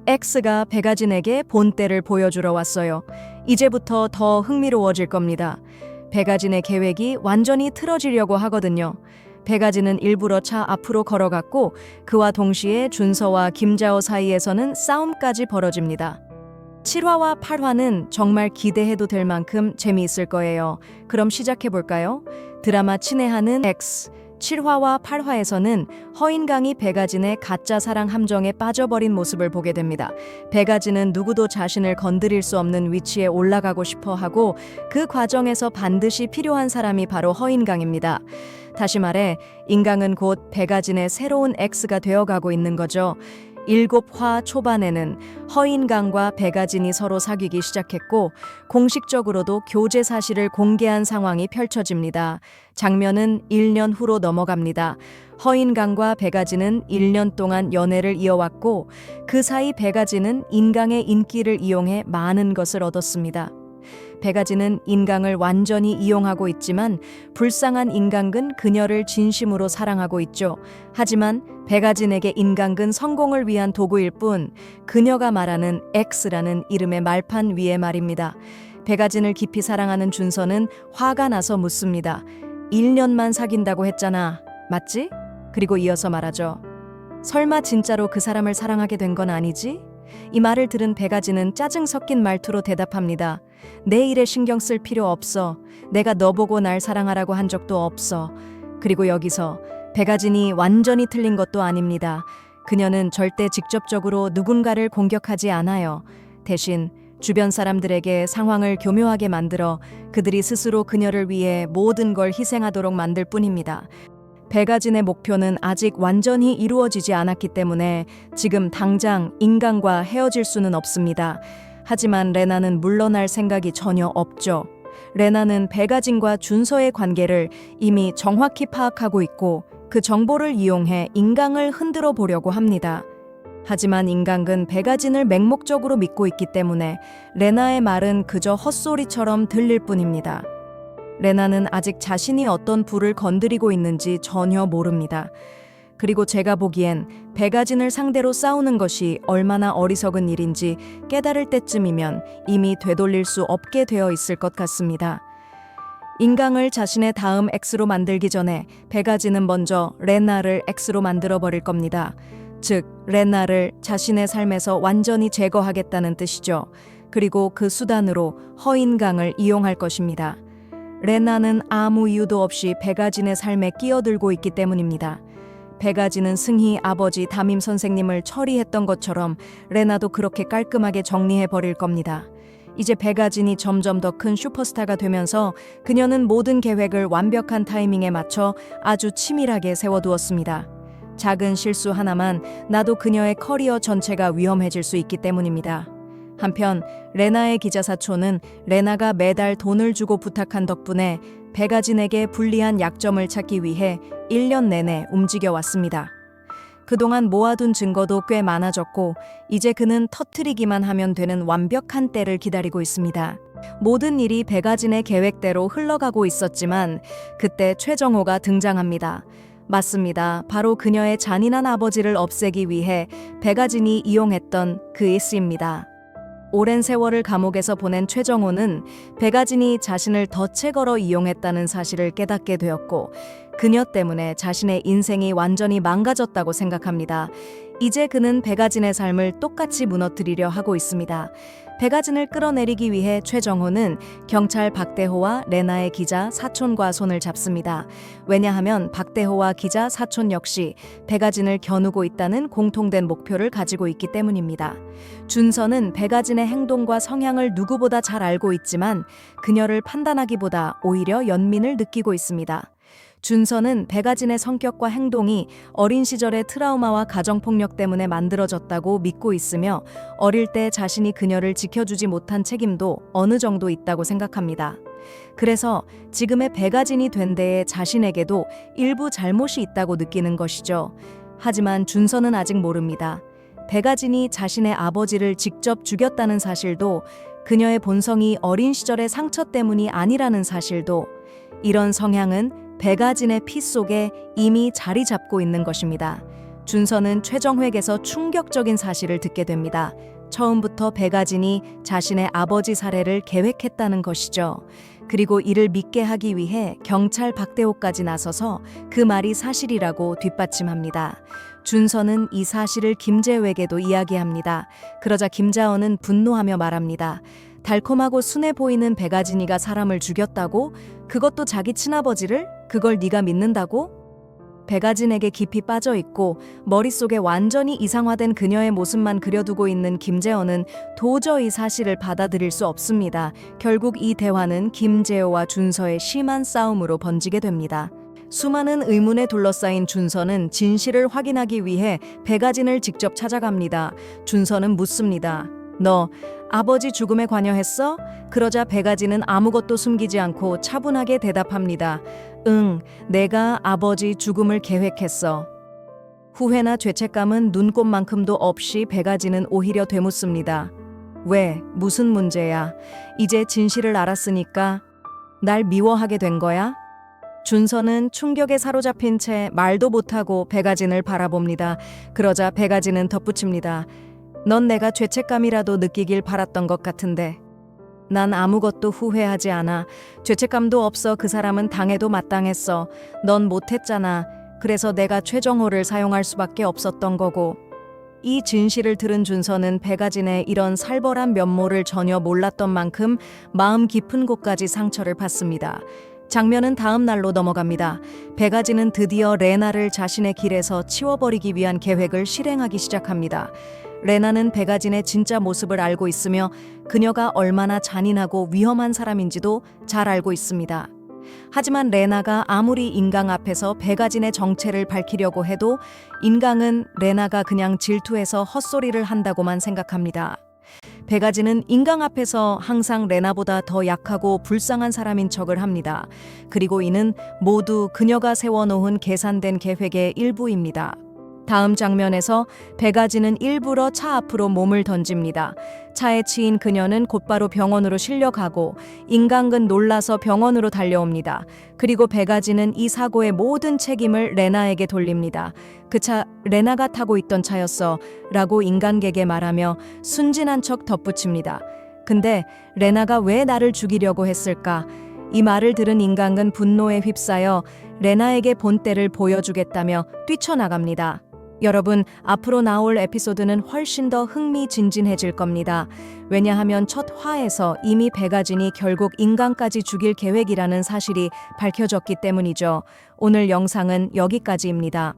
X가 백아진에게 본때를 보여주러 왔어요. 이제부터 더 흥미로워질 겁니다. 백아진의 계획이 완전히 틀어지려고 하거든요. 백아진은 일부러 차 앞으로 걸어갔고 그와 동시에 준서와 김자호 사이에서는 싸움까지 벌어집니다. 7화와 8화는 정말 기대해도 될 만큼 재미있을 거예요. 그럼 시작해볼까요? 드라마 친애하는 X 7화와 8화에서는 허인강이 백아진의 가짜 사랑 함정에 빠져버린 모습을 보게 됩니다. 백아진은 누구도 자신을 건드릴 수 없는 위치에 올라가고 싶어 하고 그 과정에서 반드시 필요한 사람이 바로 허인강입니다. 다시 말해 인강은 곧 백아진의 새로운 X가 되어가고 있는 거죠. 7화 초반에는 허인강과 백아진이 서로 사귀기 시작했고 공식적으로도 교제 사실을 공개한 상황이 펼쳐집니다. 장면은 1년 후로 넘어갑니다. 허인강과 백아진은 1년 동안 연애를 이어왔고 그 사이 백아진은 인강의 인기를 이용해 많은 것을 얻었습니다. 백아진은 인강을 완전히 이용하고 있지만 불쌍한 인강은 그녀를 진심으로 사랑하고 있죠. 하지만 백아진에게 인강은 성공을 위한 도구일 뿐 그녀가 말하는 X라는 이름의 말판 위의 말입니다. 백아진을 깊이 사랑하는 준서는 화가 나서 묻습니다. 1년만 사귄다고 했잖아. 맞지? 그리고 이어서 말하죠. 설마 진짜로 그 사람을 사랑하게 된 건 아니지? 이 말을 들은 백아진은 짜증 섞인 말투로 대답합니다. 내 일에 신경 쓸 필요 없어. 내가 너 보고 날 사랑하라고 한 적도 없어. 그리고 여기서 백아진이 완전히 틀린 것도 아닙니다. 그녀는 절대 직접적으로 누군가를 공격하지 않아요. 대신 주변 사람들에게 상황을 교묘하게 만들어 그들이 스스로 그녀를 위해 모든 걸 희생하도록 만들 뿐입니다. 백아진의 목표는 아직 완전히 이루어지지 않았기 때문에 지금 당장 인강과 헤어질 수는 없습니다. 하지만 레나는 물러날 생각이 전혀 없죠. 레나는 백아진과 준서의 관계를 이미 정확히 파악하고 있고 그 정보를 이용해 인강을 흔들어 보려고 합니다. 하지만 인강은 백아진을 맹목적으로 믿고 있기 때문에 레나의 말은 그저 헛소리처럼 들릴 뿐입니다. 레나는 아직 자신이 어떤 불을 건드리고 있는지 전혀 모릅니다. 그리고 제가 보기엔 백아진을 상대로 싸우는 것이 얼마나 어리석은 일인지 깨달을 때쯤이면 이미 되돌릴 수 없게 되어 있을 것 같습니다. 인강을 자신의 다음 X로 만들기 전에 백아진은 먼저 레나를 X로 만들어 버릴 겁니다. 즉, 레나를 자신의 삶에서 완전히 제거하겠다는 뜻이죠. 그리고 그 수단으로 허인강을 이용할 것입니다. 레나는 아무 이유도 없이 백아진의 삶에 끼어들고 있기 때문입니다. 백아진은 승희 아버지 담임 선생님을 처리했던 것처럼 레나도 그렇게 깔끔하게 정리해버릴 겁니다. 이제 백아진이 점점 더 큰 슈퍼스타가 되면서 그녀는 모든 계획을 완벽한 타이밍에 맞춰 아주 치밀하게 세워두었습니다. 작은 실수 하나만 나도 그녀의 커리어 전체가 위험해질 수 있기 때문입니다. 한편 레나의 기자사촌은 레나가 매달 돈을 주고 부탁한 덕분에 백아진에게 불리한 약점을 찾기 위해 1년 내내 움직여왔습니다. 그동안 모아둔 증거도 꽤 많아졌고 이제 그는 터뜨리기만 하면 되는 완벽한 때를 기다리고 있습니다. 모든 일이 백아진의 계획대로 흘러가고 있었지만 그때 최정호가 등장합니다. 맞습니다. 바로 그녀의 잔인한 아버지를 없애기 위해 백아진이 이용했던 그 X입니다. 오랜 세월을 감옥에서 보낸 최정호는 백아진이 자신을 덫에 걸어 이용했다는 사실을 깨닫게 되었고 그녀 때문에 자신의 인생이 완전히 망가졌다고 생각합니다. 이제 그는 백아진의 삶을 똑같이 무너뜨리려 하고 있습니다. 백아진을 끌어내리기 위해 최정호는 경찰 박대호와 레나의 기자 사촌과 손을 잡습니다. 왜냐하면 박대호와 기자 사촌 역시 백아진을 겨누고 있다는 공통된 목표를 가지고 있기 때문입니다. 준서는 백아진의 행동과 성향을 누구보다 잘 알고 있지만 그녀를 판단하기보다 오히려 연민을 느끼고 있습니다. 준서는 백아진의 성격과 행동이 어린 시절의 트라우마와 가정폭력 때문에 만들어졌다고 믿고 있으며 어릴 때 자신이 그녀를 지켜주지 못한 책임도 어느 정도 있다고 생각합니다. 그래서 지금의 백아진이 된 데에 자신에게도 일부 잘못이 있다고 느끼는 것이죠. 하지만 준서는 아직 모릅니다. 백아진이 자신의 아버지를 직접 죽였다는 사실도 그녀의 본성이 어린 시절의 상처 때문이 아니라는 사실도 이런 성향은 백아진의 피 속에 이미 자리 잡고 있는 것입니다. 준서는 최정획에서 충격적인 사실을 듣게 됩니다. 처음부터 백아진이 자신의 아버지 살해를 계획했다는 것이죠. 그리고 이를 믿게 하기 위해 경찰 박대호까지 나서서 그 말이 사실이라고 뒷받침합니다. 준서는 이 사실을 김재호에게도 이야기합니다. 그러자 김자원은 분노하며 말합니다. 달콤하고 순해 보이는 백아진이가 사람을 죽였다고? 그것도 자기 친아버지를? 그걸 네가 믿는다고? 백아진에게 깊이 빠져 있고 머릿속에 완전히 이상화된 그녀의 모습만 그려두고 있는 김재원은 도저히 사실을 받아들일 수 없습니다. 결국 이 대화는 김재호와 준서의 심한 싸움으로 번지게 됩니다. 수많은 의문에 둘러싸인 준서는 진실을 확인하기 위해 백아진을 직접 찾아갑니다. 준서는 묻습니다. 너 아버지 죽음에 관여했어? 그러자 백아진은 아무것도 숨기지 않고 차분하게 대답합니다. 응, 내가 아버지 죽음을 계획했어. 후회나 죄책감은 눈꼽만큼도 없이 백아진은 오히려 되묻습니다. 왜? 무슨 문제야? 이제 진실을 알았으니까 날 미워하게 된 거야? 준서는 충격에 사로잡힌 채 말도 못하고 백아진을 바라봅니다. 그러자 백아진은 덧붙입니다. 넌 내가 죄책감이라도 느끼길 바랐던 것 같은데. 난 아무것도 후회하지 않아. 죄책감도 없어. 그 사람은 당해도 마땅했어. 넌 못했잖아. 그래서 내가 최정호를 사용할 수밖에 없었던 거고. 이 진실을 들은 준서는 백아진의 이런 살벌한 면모를 전혀 몰랐던 만큼 마음 깊은 곳까지 상처를 받습니다. 장면은 다음 날로 넘어갑니다. 백아진은 드디어 레나를 자신의 길에서 치워버리기 위한 계획을 실행하기 시작합니다. 레나는 백아진의 진짜 모습을 알고 있으며 그녀가 얼마나 잔인하고 위험한 사람인지도 잘 알고 있습니다. 하지만 레나가 아무리 인강 앞에서 백아진의 정체를 밝히려고 해도 인강은 레나가 그냥 질투해서 헛소리를 한다고만 생각합니다. 백아진은 인강 앞에서 항상 레나보다 더 약하고 불쌍한 사람인 척을 합니다. 그리고 이는 모두 그녀가 세워놓은 계산된 계획의 일부입니다. 다음 장면에서 백아진은 일부러 차 앞으로 몸을 던집니다. 차에 치인 그녀는 곧바로 병원으로 실려가고 인강은 놀라서 병원으로 달려옵니다. 그리고 백아진은 이 사고의 모든 책임을 레나에게 돌립니다. 그 차 레나가 타고 있던 차였어 라고 인간에게 말하며 순진한 척 덧붙입니다. 근데 레나가 왜 나를 죽이려고 했을까? 이 말을 들은 인강은 분노에 휩싸여 레나에게 본때를 보여주겠다며 뛰쳐나갑니다. 여러분, 앞으로 나올 에피소드는 훨씬 더 흥미진진해질 겁니다. 왜냐하면 첫 화에서 이미 백아진이 결국 인강까지 죽일 계획이라는 사실이 밝혀졌기 때문이죠. 오늘 영상은 여기까지입니다.